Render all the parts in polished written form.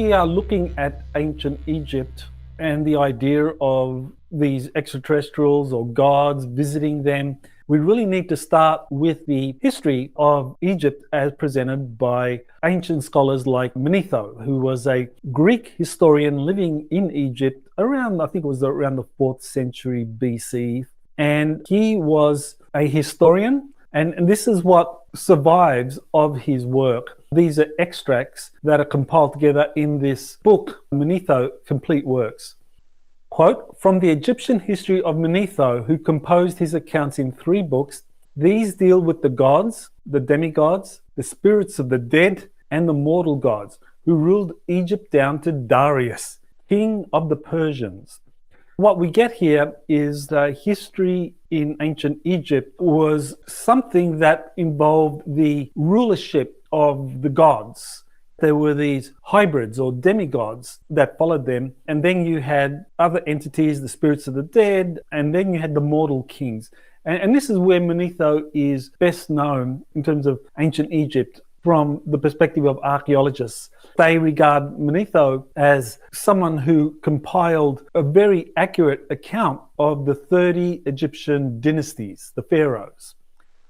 we are looking at ancient Egypt and the idea of these extraterrestrials or gods visiting them, we really need to start with the history of Egypt as presented by ancient scholars like Manetho, who was a Greek historian living in Egypt around, I think it was around the 4th century BC. And he was a historian, and this is what survives of his work. These are extracts that are compiled together in this book, Manetho, Complete Works. Quote, from the Egyptian history of Manetho, who composed his accounts in 3 books, these deal with the gods, the demigods, the spirits of the dead, and the mortal gods, who ruled Egypt down to Darius, king of the Persians. What we get here is the history in ancient Egypt was something that involved the rulership of the gods. There were these hybrids or demigods that followed them, and then you had other entities, the spirits of the dead, and then you had the mortal kings. And this is where Manetho is best known in terms of ancient Egypt from the perspective of archaeologists. They regard Manetho as someone who compiled a very accurate account of the 30 Egyptian dynasties, the pharaohs.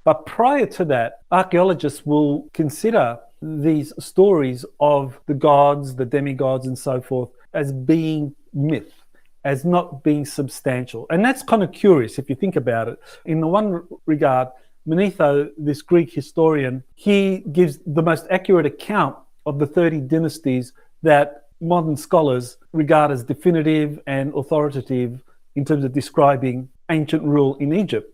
But prior to that, archaeologists will consider these stories of the gods, the demigods, and so forth as being myth, as not being substantial. And that's kind of curious if you think about it. In the one regard, Manetho, this Greek historian, he gives the most accurate account of the 30 dynasties that modern scholars regard as definitive and authoritative in terms of describing ancient rule in Egypt.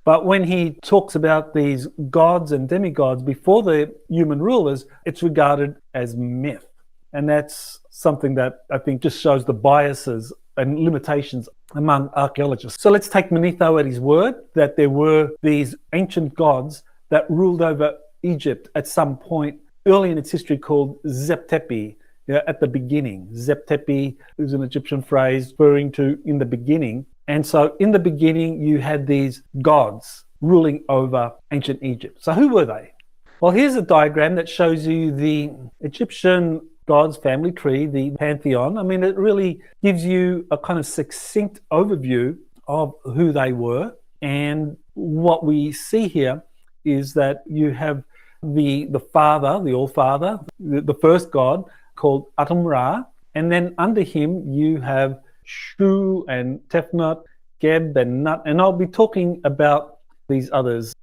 But when he talks about these gods and demigods before the human rulers, it's regarded as myth. And that's something that I think just shows the biases and limitations among archaeologists. So let's take Manetho at his word that there were these ancient gods that ruled over Egypt at some point early in its history called Zeptepi, at the beginning. Zeptepi is an Egyptian phrase referring to in the beginning. And so in the beginning, you had these gods ruling over ancient Egypt. So who were they? Well, here's a diagram that shows you the Egyptian gods family tree, the pantheon. I mean, it really gives you a kind of succinct overview of who they were. And what we see here is that you have the father, the all-father, the first god called Atum-Ra. And then under him, you have Shu and Tefnut, Geb and Nut, and I'll be talking about these others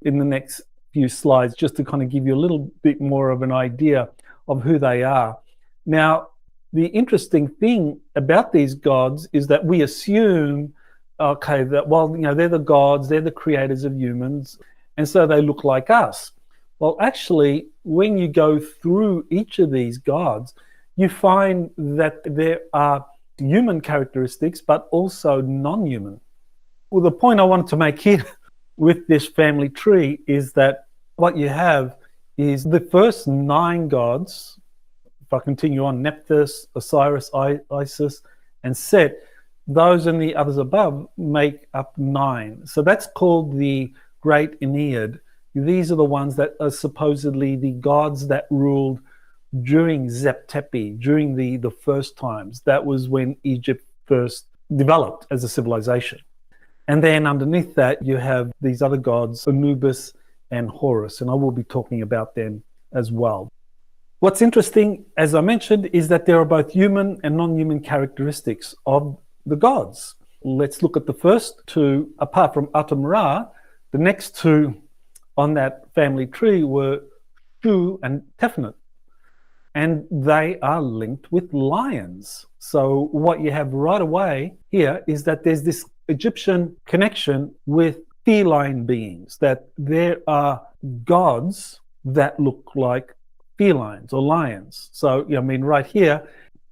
in the next few slides just to kind of give you a little bit more of an idea of who they are. Now, the interesting thing about these gods is that we assume, okay, that they're the gods, they're the creators of humans, and so they look like us. Well, actually, when you go through each of these gods, you find that there are human characteristics, but also non-human. Well, the point I wanted to make here with this family tree is that what you have is the first 9 gods. If I continue on, Nephthys, Osiris, Isis, and Set, those and the others above make up 9. So that's called the Great Ennead. These are the ones that are supposedly the gods that ruled during Zeptepi, during the first times. That was when Egypt first developed as a civilization. And then underneath that, you have these other gods, Anubis and Horus, and I will be talking about them as well. What's interesting, as I mentioned, is that there are both human and non-human characteristics of the gods. Let's look at the first 2. Apart from Atum-Ra, the next 2 on that family tree were Shu and Tefnut. And they are linked with lions. So what you have right away here is that there's this Egyptian connection with feline beings, that there are gods that look like felines or lions. So, I mean, right here,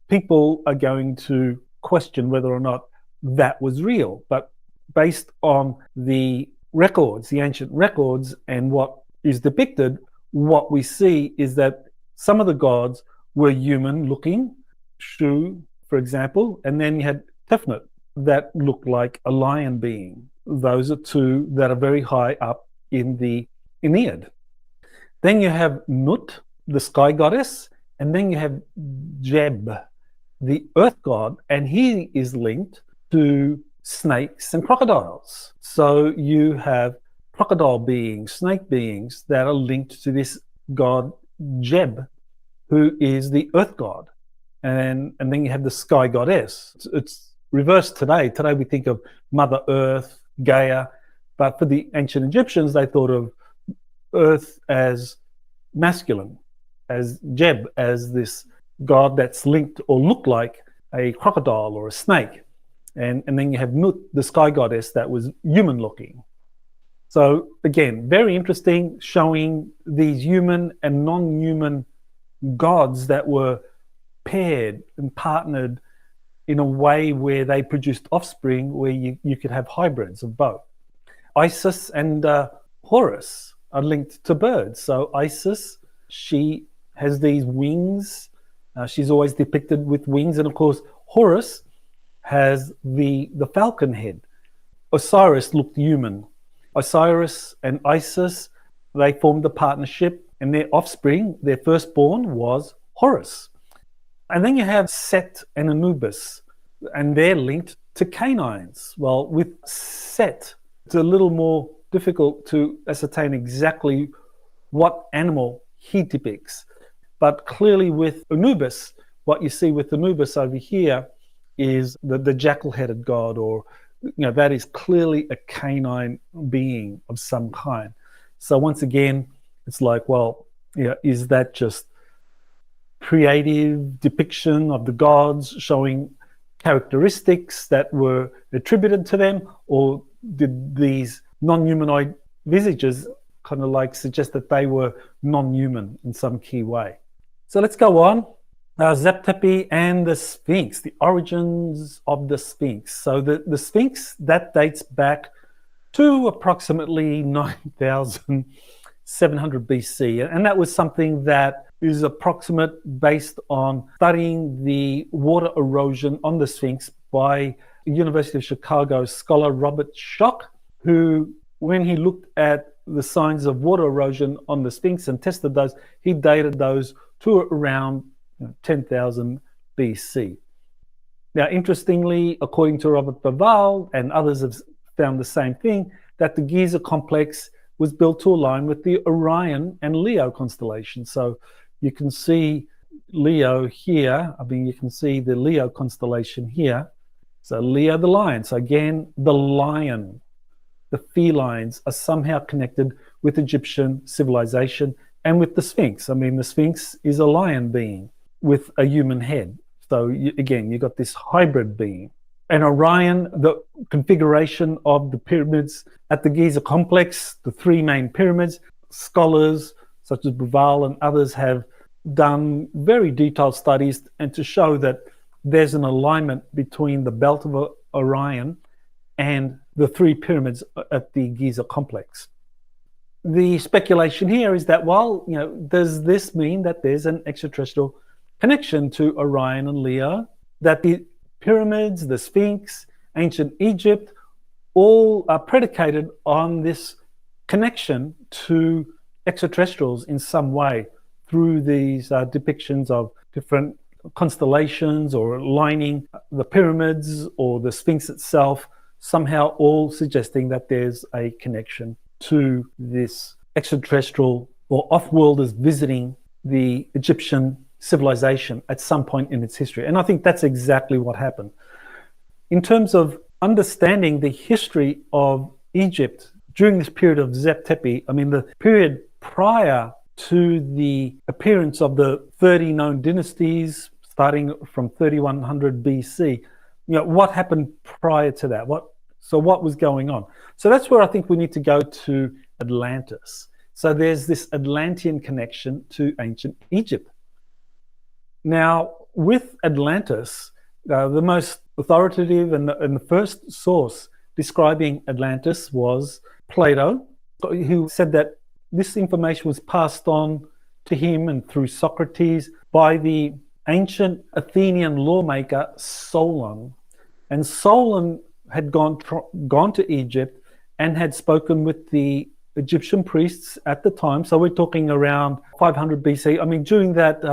people are going to question whether or not that was real. But based on the records, the ancient records, and what is depicted, what we see is that some of the gods were human looking, Shu, for example, and then you had Tefnut that looked like a lion being. Those are 2 that are very high up in the Ennead. Then you have Nut, the sky goddess, And then you have Jeb, the earth god, and he is linked to snakes and crocodiles. So you have crocodile beings, snake beings that are linked to this god Jeb, who is the earth god. And then you have the sky goddess. It's reversed today. Today we think of Mother Earth, Gaia, but for the ancient Egyptians, they thought of Earth as masculine, as Jeb, as this god that's linked or looked like a crocodile or a snake. And then you have Nut, the sky goddess, that was human looking. So again, very interesting, showing these human and non-human gods that were paired and partnered in a way where they produced offspring where you could have hybrids of both. Isis and Horus are linked to birds. So Isis, she has these wings. She's always depicted with wings. And of course, Horus has the falcon head. Osiris looked human. Osiris and Isis, they formed a partnership, and their offspring, their firstborn, was Horus. And then you have Set and Anubis, and they're linked to canines. Well, with Set, it's a little more difficult to ascertain exactly what animal he depicts. But clearly with Anubis, what you see with Anubis over here is the jackal-headed god, or that is clearly a canine being of some kind. So once again, it's like, well, is that just creative depiction of the gods showing characteristics that were attributed to them, or did these non-humanoid visages kind of like suggest that they were non-human in some key way? So let's go on. Zep-Tepi and the Sphinx, the origins of the Sphinx. So the Sphinx, that dates back to approximately 9,700 BC. And that was something that is approximate based on studying the water erosion on the Sphinx by University of Chicago scholar Robert Schoch, who, when he looked at the signs of water erosion on the Sphinx and tested those, he dated those to around 10,000 BC. Now, interestingly, according to Robert Bauval, and others have found the same thing, that the Giza complex was built to align with the Orion and Leo constellation. So you can see Leo here. You can see the Leo constellation here. So Leo the lion. So again, the lion, the felines are somehow connected with Egyptian civilization and with the Sphinx. The Sphinx is a lion being with a human head. So again, you got this hybrid being. And Orion, the configuration of the pyramids at the Giza complex, the three main pyramids, scholars such as Bauval and others have done very detailed studies and to show that there's an alignment between the belt of Orion and the three pyramids at the Giza complex. The speculation here is that, well, does this mean that there's an extraterrestrial connection to Orion and Leo, that the pyramids, the Sphinx, ancient Egypt, all are predicated on this connection to extraterrestrials in some way through these depictions of different constellations or lining the pyramids or the Sphinx itself, somehow all suggesting that there's a connection to this extraterrestrial or off-worlders visiting the Egyptian civilization at some point in its history. And I think that's exactly what happened. In terms of understanding the history of Egypt during this period of Zep-Tepi, the period prior to the appearance of the 30 known dynasties, starting from 3100 BC, what happened prior to that? What was going on? So that's where I think we need to go to Atlantis. So there's this Atlantean connection to ancient Egypt. Now, with Atlantis, the most authoritative and the first source describing Atlantis was Plato, who said that this information was passed on to him and through Socrates by the ancient Athenian lawmaker Solon. And Solon had gone to Egypt and had spoken with the Egyptian priests at the time. So we're talking around 500 BC. During that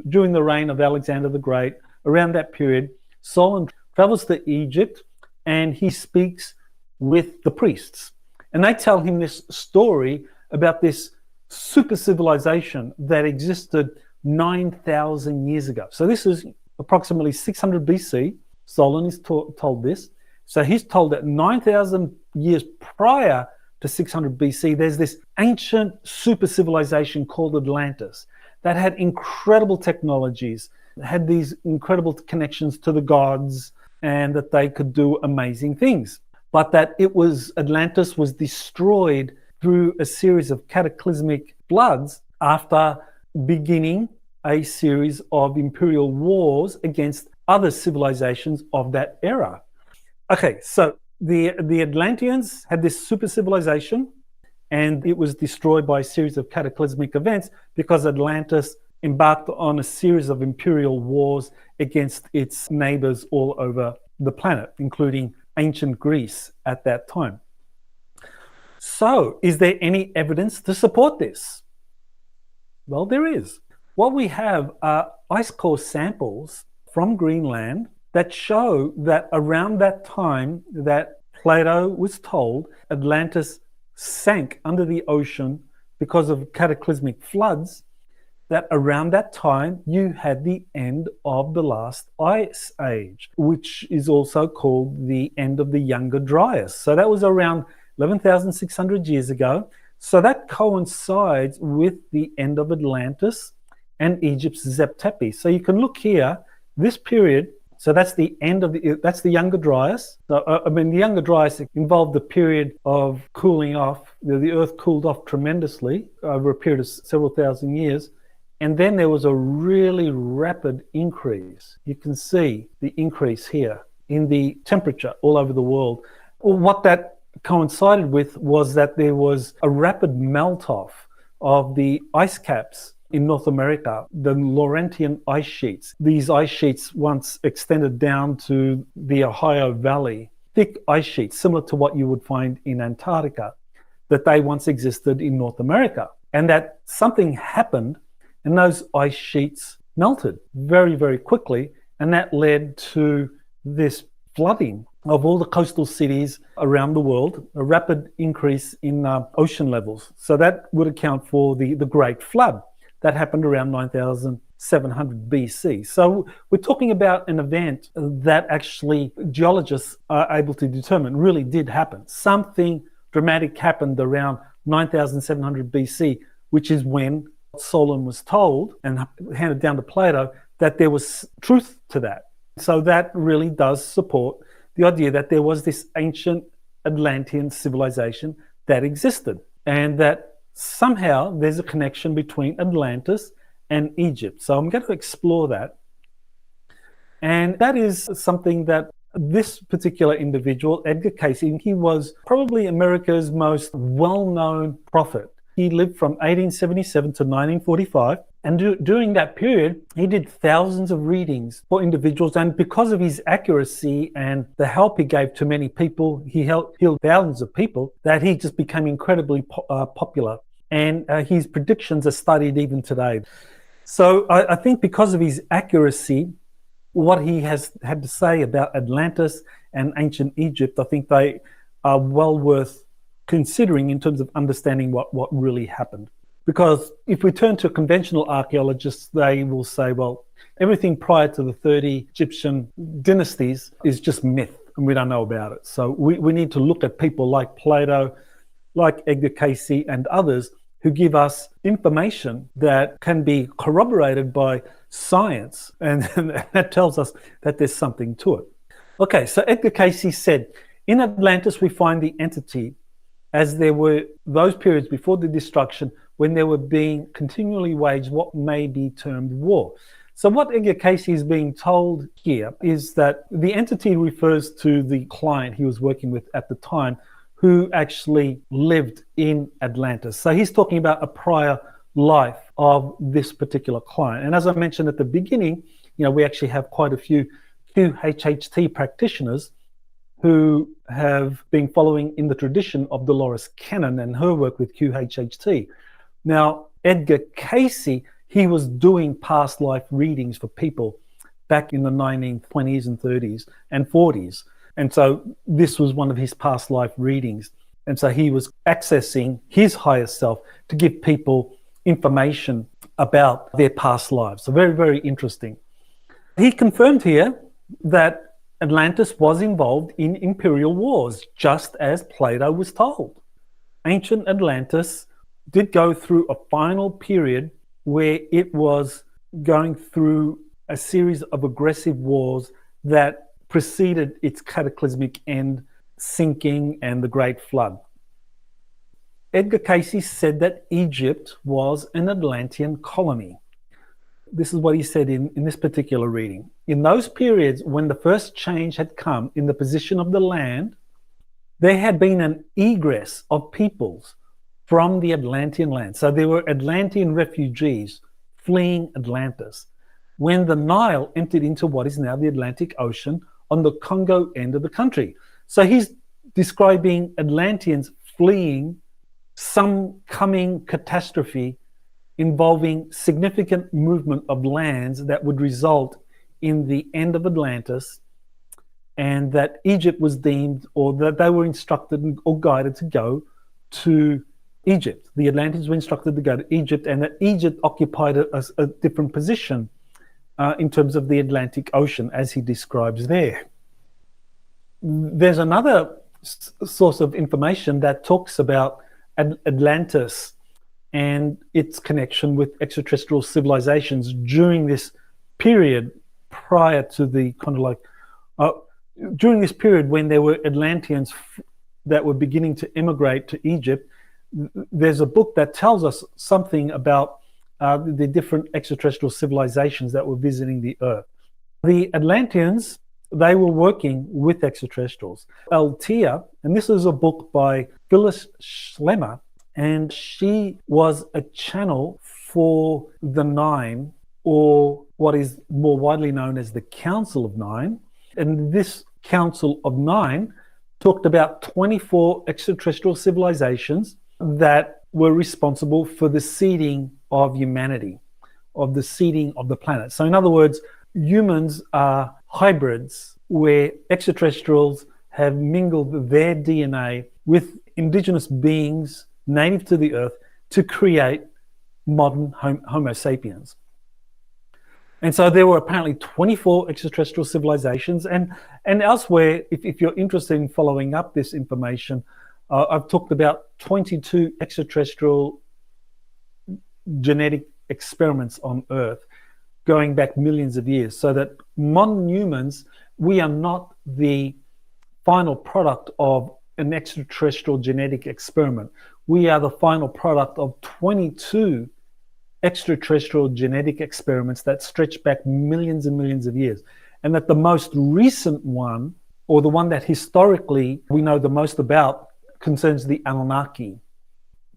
during the reign of Alexander the Great, around that period, Solon travels to Egypt and he speaks with the priests. And they tell him this story about this super civilization that existed 9,000 years ago. So this is approximately 600 BC. Solon is told this. So he's told that 9,000 years prior to 600 BC, there's this ancient super civilization called Atlantis that had incredible technologies, had these incredible connections to the gods, and that they could do amazing things. But that Atlantis was destroyed through a series of cataclysmic floods after beginning a series of imperial wars against other civilizations of that era. Okay, so the Atlanteans had this super civilization, and it was destroyed by a series of cataclysmic events because Atlantis embarked on a series of imperial wars against its neighbors all over the planet, including ancient Greece at that time. So, is there any evidence to support this? Well, there is. What we have are ice core samples from Greenland that show that around that time that Plato was told Atlantis sank under the ocean because of cataclysmic floods, that around that time you had the end of the last ice age, which is also called the end of the Younger Dryas. So that was around 11,600 years ago. So that coincides with the end of Atlantis and Egypt's Zep Tepi. So you can look here, this period, so that's the end of that's the Younger Dryas. So, the Younger Dryas involved the period of cooling off. The Earth cooled off tremendously over a period of several thousand years. And then there was a really rapid increase. You can see the increase here in the temperature all over the world. Well, what that coincided with was that there was a rapid melt-off of the ice caps in North America, the Laurentian ice sheets. These ice sheets once extended down to the Ohio Valley, thick ice sheets similar to what you would find in Antarctica, that they once existed in North America. And that something happened and those ice sheets melted very, very quickly. And that led to this flooding of all the coastal cities around the world, a rapid increase in ocean levels. So that would account for the Great Flood that happened around 9,700 BC. So we're talking about an event that actually geologists are able to determine really did happen. Something dramatic happened around 9,700 BC, which is when Solon was told and handed down to Plato that there was truth to that. So that really does support the idea that there was this ancient Atlantean civilization that existed, and that somehow there's a connection between Atlantis and Egypt. So I'm going to explore that. And that is something that this particular individual, Edgar Cayce, he was probably America's most well-known prophet. He lived from 1877 to 1945. And during that period, he did thousands of readings for individuals. And because of his accuracy and the help he gave to many people, he healed thousands of people, that he just became incredibly popular. And his predictions are studied even today. So I think because of his accuracy, what he has had to say about Atlantis and ancient Egypt, I think they are well worth considering in terms of understanding what really happened. Because if we turn to conventional archaeologists, they will say, well, everything prior to the 30 Egyptian dynasties is just myth and we don't know about it. So we need to look at people like Plato, like Edgar Cayce and others who give us information that can be corroborated by science, and that tells us that there's something to it. Okay, so Edgar Cayce said, in Atlantis we find the entity as there were those periods before the destruction when there were being continually waged what may be termed war. So what Edgar Cayce is being told here is that the entity refers to the client he was working with at the time, who actually lived in Atlantis. So he's talking about a prior life of this particular client. And as I mentioned at the beginning, we actually have quite a few QHHT practitioners who have been following in the tradition of Dolores Cannon and her work with QHHT. Now, Edgar Cayce, he was doing past life readings for people back in the 1920s and 30s and 40s. And so this was one of his past life readings. And so he was accessing his higher self to give people information about their past lives. So very, very interesting. He confirmed here that Atlantis was involved in imperial wars, just as Plato was told. Ancient Atlantis did go through a final period where it was going through a series of aggressive wars that preceded its cataclysmic end, sinking, and the Great Flood. Edgar Cayce said that Egypt was an Atlantean colony. This is what he said in this particular reading. In those periods when the first change had come in the position of the land, there had been an egress of peoples from the Atlantean land. So there were Atlantean refugees fleeing Atlantis when the Nile emptied into what is now the Atlantic Ocean on the Congo end of the country. So he's describing Atlanteans fleeing some coming catastrophe involving significant movement of lands that would result in the end of Atlantis, and that Egypt was deemed, or that they were instructed or guided to go to Egypt. The Atlanteans were instructed to go to Egypt, and that Egypt occupied a different position in terms of the Atlantic Ocean, as he describes there. There's another source of information that talks about Atlantis and its connection with extraterrestrial civilizations during this period prior to the kind of like during this period when there were Atlanteans that were beginning to immigrate to Egypt. There's a book that tells us something about the different extraterrestrial civilizations that were visiting the Earth. The Atlanteans, they were working with extraterrestrials. Althea, and this is a book by Phyllis Schlemmer, and she was a channel for the Nine, or what is more widely known as the Council of Nine. And this Council of Nine talked about 24 extraterrestrial civilizations that were responsible for the seeding of humanity, of the seeding of the planet. So in other words, humans are hybrids where extraterrestrials have mingled their DNA with indigenous beings native to the Earth to create modern Homo sapiens. And so there were apparently 24 extraterrestrial civilizations, and elsewhere, if you're interested in following up this information, I've talked about 22 extraterrestrial genetic experiments on Earth going back millions of years, so that modern humans, we are not the final product of an extraterrestrial genetic experiment. We are the final product of 22 extraterrestrial genetic experiments that stretch back millions and millions of years. And that the most recent one, or the one that historically we know the most about, concerns the Anunnaki.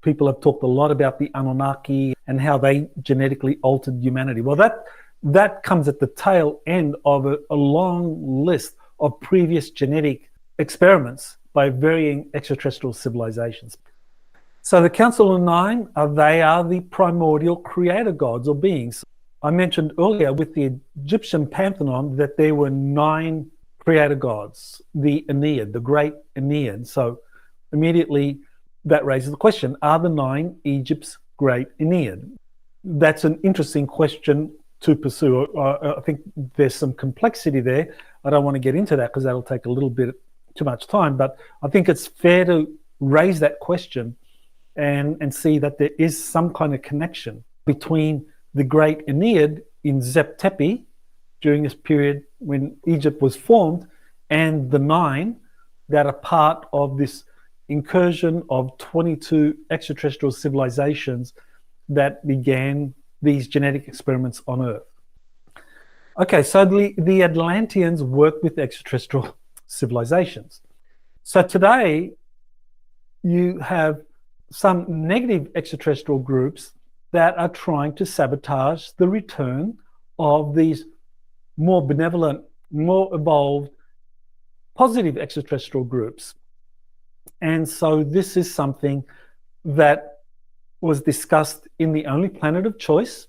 People have talked a lot about the Anunnaki and how they genetically altered humanity. Well, that comes at the tail end of a long list of previous genetic experiments by varying extraterrestrial civilizations. So the Council of Nine, they are the primordial creator gods or beings. I mentioned earlier with the Egyptian pantheon that there were 9 creator gods, the Ennead, the great Ennead. So immediately that raises the question, are the 9 Egypt's great Ennead? That's an interesting question to pursue. I think there's some complexity there. I don't want to get into that because that'll take a little bit too much time, but I think it's fair to raise that question and see that there is some kind of connection between the great Ennead in Zep Tepi during this period when Egypt was formed and the 9 that are part of this incursion of 22 extraterrestrial civilizations that began these genetic experiments on Earth. Okay, so the Atlanteans work with extraterrestrial civilizations. So today you have some negative extraterrestrial groups that are trying to sabotage the return of these more benevolent, more evolved, positive extraterrestrial groups. And so this is something that was discussed in The Only Planet of Choice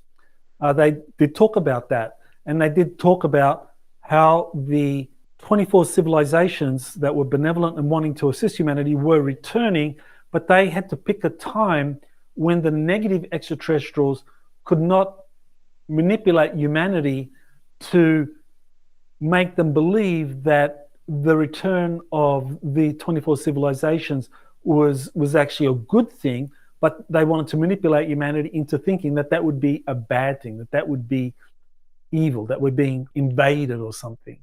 they did talk about that. And they did talk about how the 24 civilizations that were benevolent and wanting to assist humanity were returning, but they had to pick a time when the negative extraterrestrials could not manipulate humanity to make them believe that the return of the 24 civilizations was actually a good thing, but they wanted to manipulate humanity into thinking that that would be a bad thing, that that would be evil, that we're being invaded or something.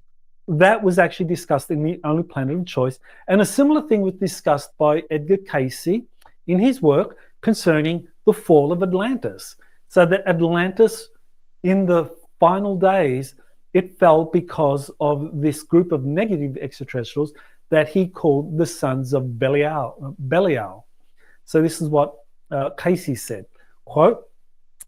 That was actually discussed in The Only Planet of Choice. And a similar thing was discussed by Edgar Cayce in his work concerning the fall of Atlantis. So that Atlantis, in the final days, it fell because of this group of negative extraterrestrials that he called the sons of Belial. So this is what Cayce said, quote,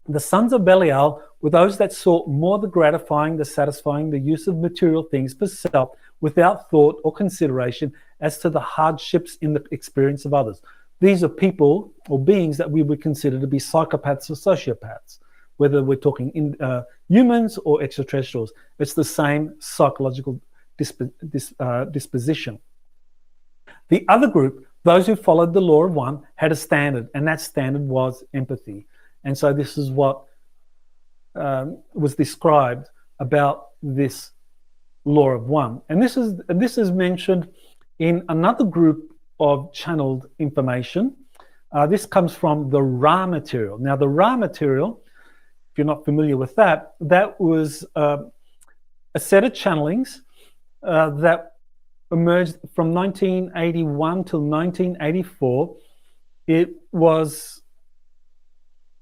"The sons of Belial were those that sought more the gratifying, the satisfying, the use of material things for self without thought or consideration as to the hardships in the experience of others." These are people or beings that we would consider to be psychopaths or sociopaths, whether we're talking humans or extraterrestrials. It's the same psychological disposition. The other group, those who followed the law of one, had a standard, and that standard was empathy. And so this is what was described about this law of one. And this is mentioned in another group of channeled information. This comes from the Ra material. Now, the Ra material, if you're not familiar with that, that was a set of channelings that emerged from 1981 till 1984. It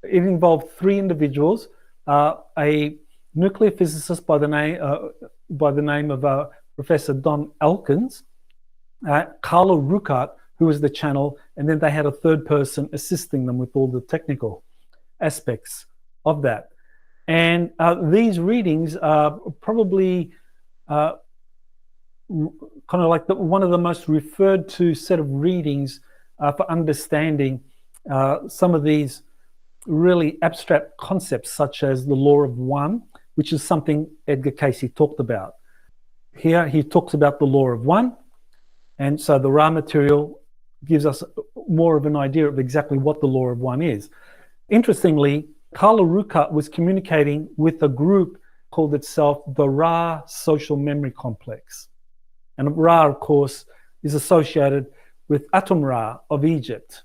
involved three individuals, a nuclear physicist by the name of Professor Don Elkins, Carlo Ruckert, who was the channel, and then they had a third person assisting them with all the technical aspects of that. And these readings are probably kind of like one of the most referred to set of readings for understanding some of these really abstract concepts, such as the law of one, which is something Edgar Cayce talked about. Here he talks about the law of one, and so the Ra material gives us more of an idea of exactly what the law of one is. Interestingly, Carlo Ruckert was communicating with a group called itself the Ra Social Memory Complex. And Ra, of course, is associated with Atum-Ra of Egypt.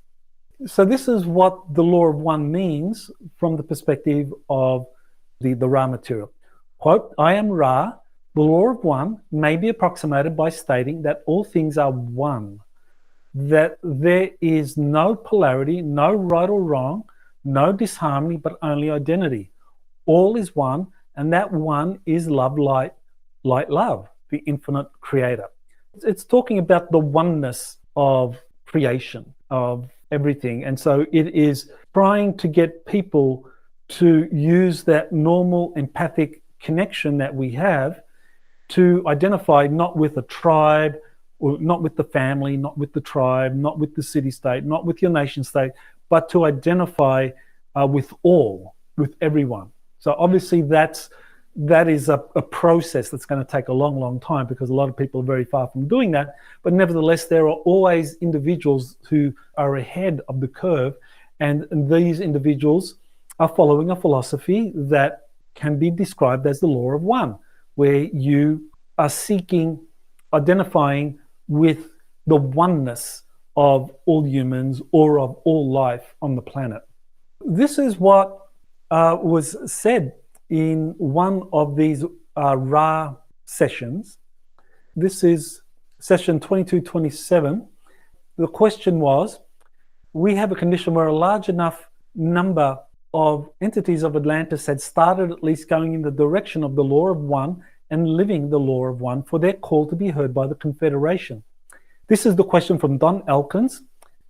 So this is what the law of one means from the perspective of the Ra material. Quote, "I am Ra. The law of one may be approximated by stating that all things are one, that there is no polarity, no right or wrong, no disharmony, but only identity. All is one, and that one is love, light, love, the infinite creator." It's talking about the oneness of creation, of everything. And so it is trying to get people to use that normal empathic connection that we have to identify not with a tribe, or not with the family, not with the tribe, not with the city-state, not with your nation-state, but to identify with all, with everyone. So obviously that is a process that's going to take a long, long time, because a lot of people are very far from doing that. But nevertheless, there are always individuals who are ahead of the curve, and these individuals are following a philosophy that can be described as the law of one, where you are seeking, identifying with the oneness of all humans or of all life on the planet. This is what was said in one of these Ra sessions. This is session 2227. The question was, we have a condition where a large enough number of entities of Atlantis had started at least going in the direction of the law of one and living the law of one for their call to be heard by the Confederation. This is the question from Don Elkins.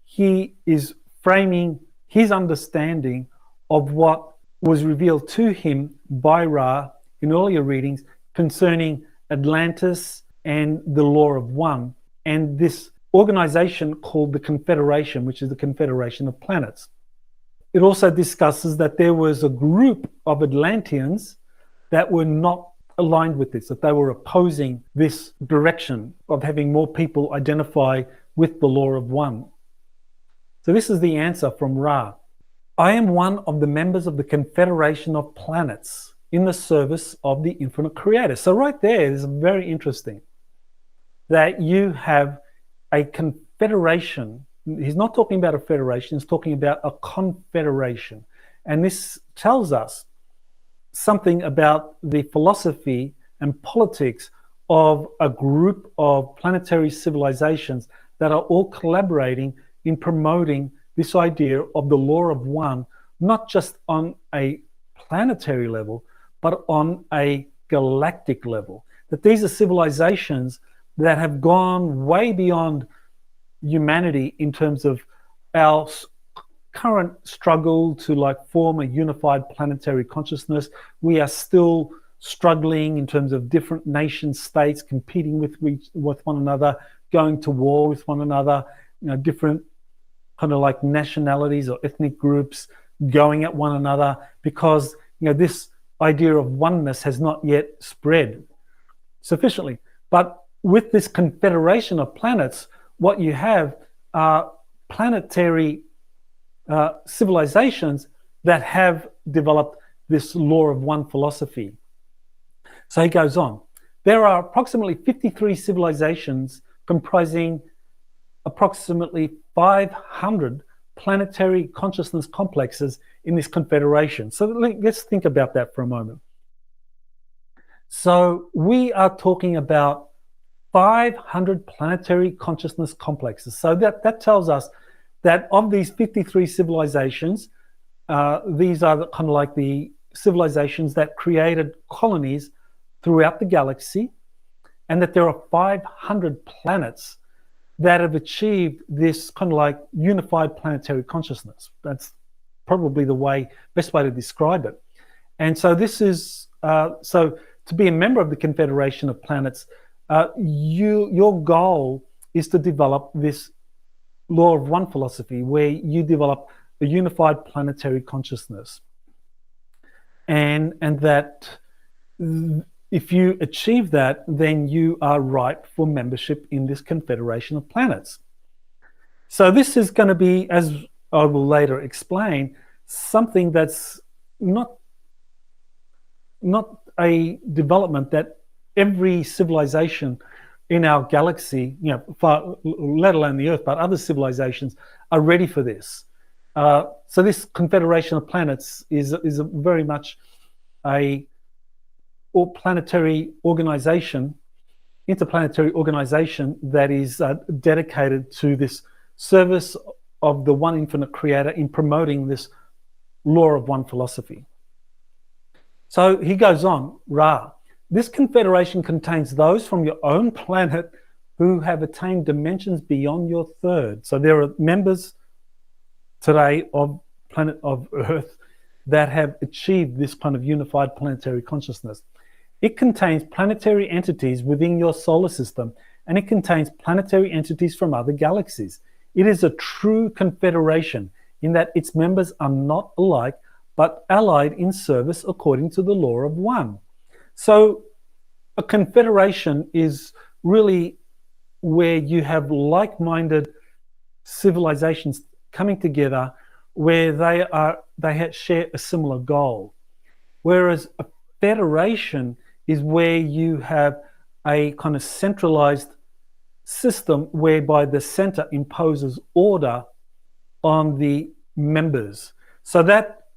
He is framing his understanding of what was revealed to him by Ra in earlier readings concerning Atlantis and the law of one, and this organization called the Confederation, which is the Confederation of Planets. it also discusses that there was a group of Atlanteans that were not aligned with this, that they were opposing this direction of having more people identify with the law of one. So this is the answer from Ra. I am one of the members of the Confederation of Planets in the service of the infinite creator. So right there is very interesting that you have a confederation. He's not talking about a federation, he's talking about a confederation. And this tells us something about the philosophy and politics of a group of planetary civilizations that are all collaborating in promoting this idea of the law of one, not just on a planetary level, but on a galactic level. That these are civilizations that have gone way beyond humanity in terms of our current struggle to form a unified planetary consciousness. We are still struggling in terms of different nation states competing with one another, going to war with one another, different kind of nationalities or ethnic groups going at one another, because this idea of oneness has not yet spread sufficiently. But with this confederation of planets, what you have are planetary civilizations that have developed this law of one philosophy. So he goes on. There are approximately 53 civilizations comprising approximately 500 planetary consciousness complexes in this confederation. So let's think about that for a moment. So we are talking about 500 planetary consciousness complexes. So that tells us that of these 53 civilizations, these are kind of the civilizations that created colonies throughout the galaxy, and that there are 500 planets that have achieved this kind of unified planetary consciousness. That's probably the best way to describe it. And so this is, so to be a member of the Confederation of Planets, your goal is to develop this law of one philosophy where you develop a unified planetary consciousness. And that if you achieve that, then you are ripe for membership in this Confederation of Planets. So this is going to be, as I will later explain, something that's not a development that every civilization in our galaxy, let alone the Earth, but other civilizations are ready for this. So this Confederation of Planets is a very much a planetary organization, interplanetary organization that is dedicated to this service of the one infinite creator in promoting this law of one philosophy. So he goes on, Ra. This confederation contains those from your own planet who have attained dimensions beyond your third. So there are members today of planet of Earth that have achieved this kind of unified planetary consciousness. It contains planetary entities within your solar system, and it contains planetary entities from other galaxies. It is a true confederation in that its members are not alike, but allied in service according to the law of one. So a confederation is really where you have like-minded civilizations coming together where they share a similar goal. Whereas a federation is where you have a kind of centralized system whereby the center imposes order on the members. So that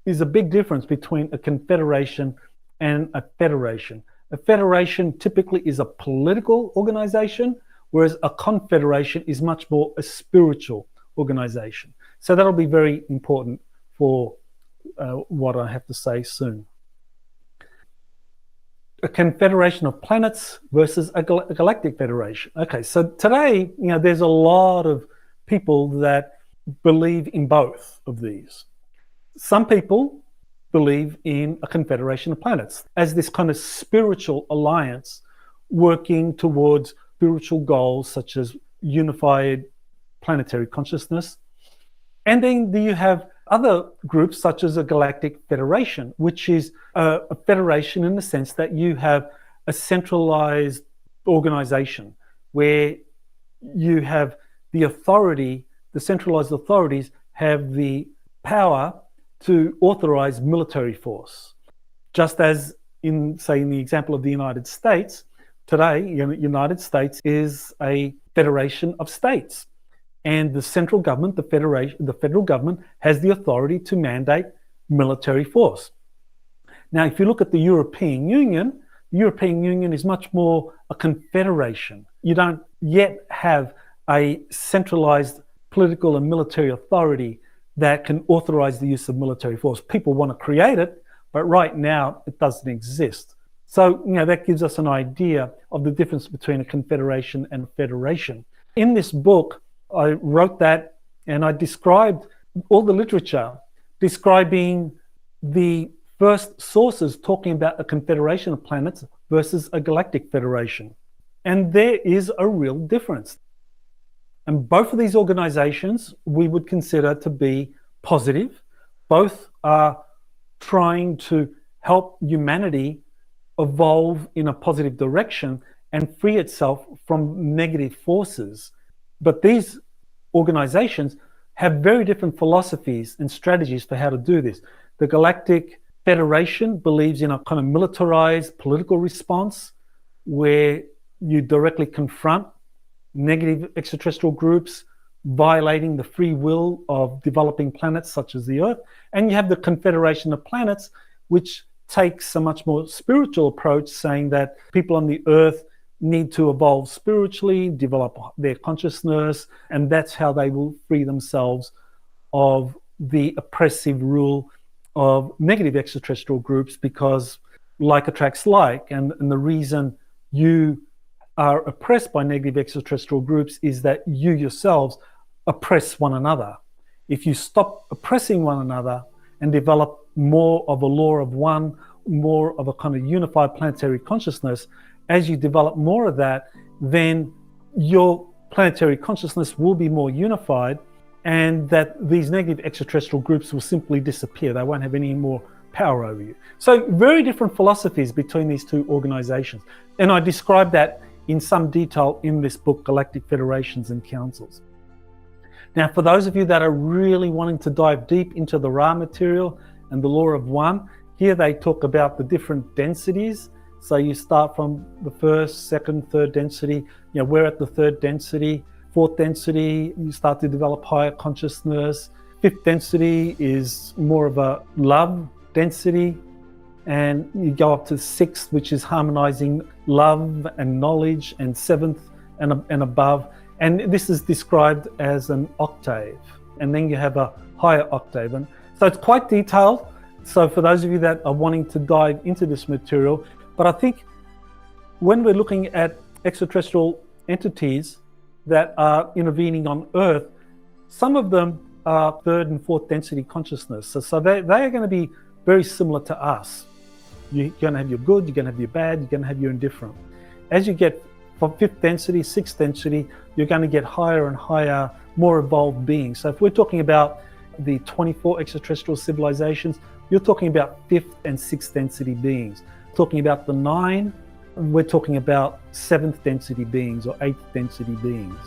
is a big difference between a confederation and a federation. A federation typically is a political organization, whereas a confederation is much more a spiritual organization. So that'll be very important for what I have to say soon. A confederation of planets versus a galactic federation. Okay, so today, there's a lot of people that believe in both of these. Some people believe in a confederation of planets as this kind of spiritual alliance working towards spiritual goals such as unified planetary consciousness. And then you have other groups, such as a galactic federation, which is a federation in the sense that you have a centralized organization where you have the authority, the centralized authorities have the power to authorize military force. Just as in the example of the United States, today, the United States is a federation of states. And the central government, the federal government, has the authority to mandate military force. Now, if you look at the European Union is much more a confederation. You don't yet have a centralized political and military authority that can authorize the use of military force. People want to create it, but right now it doesn't exist. So, that gives us an idea of the difference between a confederation and a federation. In this book, I wrote that, and I described all the literature describing the first sources talking about a confederation of planets versus a galactic federation. And there is a real difference. And both of these organizations we would consider to be positive. Both are trying to help humanity evolve in a positive direction and free itself from negative forces. But these organizations have very different philosophies and strategies for how to do this. The Galactic Federation believes in a kind of militarized political response where you directly confront negative extraterrestrial groups violating the free will of developing planets such as the Earth. And you have the Confederation of Planets, which takes a much more spiritual approach, saying that people on the Earth need to evolve spiritually, develop their consciousness, and that's how they will free themselves of the oppressive rule of negative extraterrestrial groups, because like attracts like, and the reason you are oppressed by negative extraterrestrial groups is that you yourselves oppress one another. If you stop oppressing one another and develop more of a law of one, more of a kind of unified planetary consciousness, as you develop more of that, then your planetary consciousness will be more unified, and that these negative extraterrestrial groups will simply disappear. They won't have any more power over you. So very different philosophies between these two organizations. And I describe that in some detail in this book, Galactic Federations and Councils. Now, for those of you that are really wanting to dive deep into the Ra material and the law of one, here they talk about the different densities. So you start from the first, second, third density. We're at the third density. Fourth density, you start to develop higher consciousness. Fifth density is more of a love density. And you go up to sixth, which is harmonizing love and knowledge, and seventh and above. And this is described as an octave. And then you have a higher octave. And so it's quite detailed. So for those of you that are wanting to dive into this material, but I think when we're looking at extraterrestrial entities that are intervening on Earth, some of them are third and fourth density consciousness. So they are going to be very similar to us. You're going to have your good, you're going to have your bad, you're going to have your indifferent. As you get from fifth density, sixth density, you're going to get higher and higher, more evolved beings. So if we're talking about the 24 extraterrestrial civilizations, you're talking about fifth and sixth density beings. Talking about the 9, we're talking about 7th density beings or 8th density beings.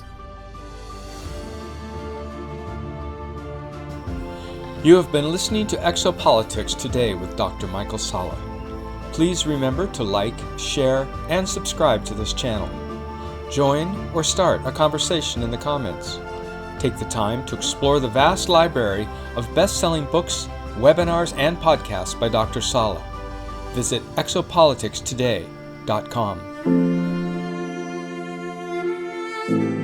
You have been listening to Exopolitics Today with Dr. Michael Salla. Please remember to like, share, and subscribe to this channel. Join or start a conversation in the comments. Take the time to explore the vast library of best-selling books, webinars, and podcasts by Dr. Salla. Visit exopoliticstoday.com.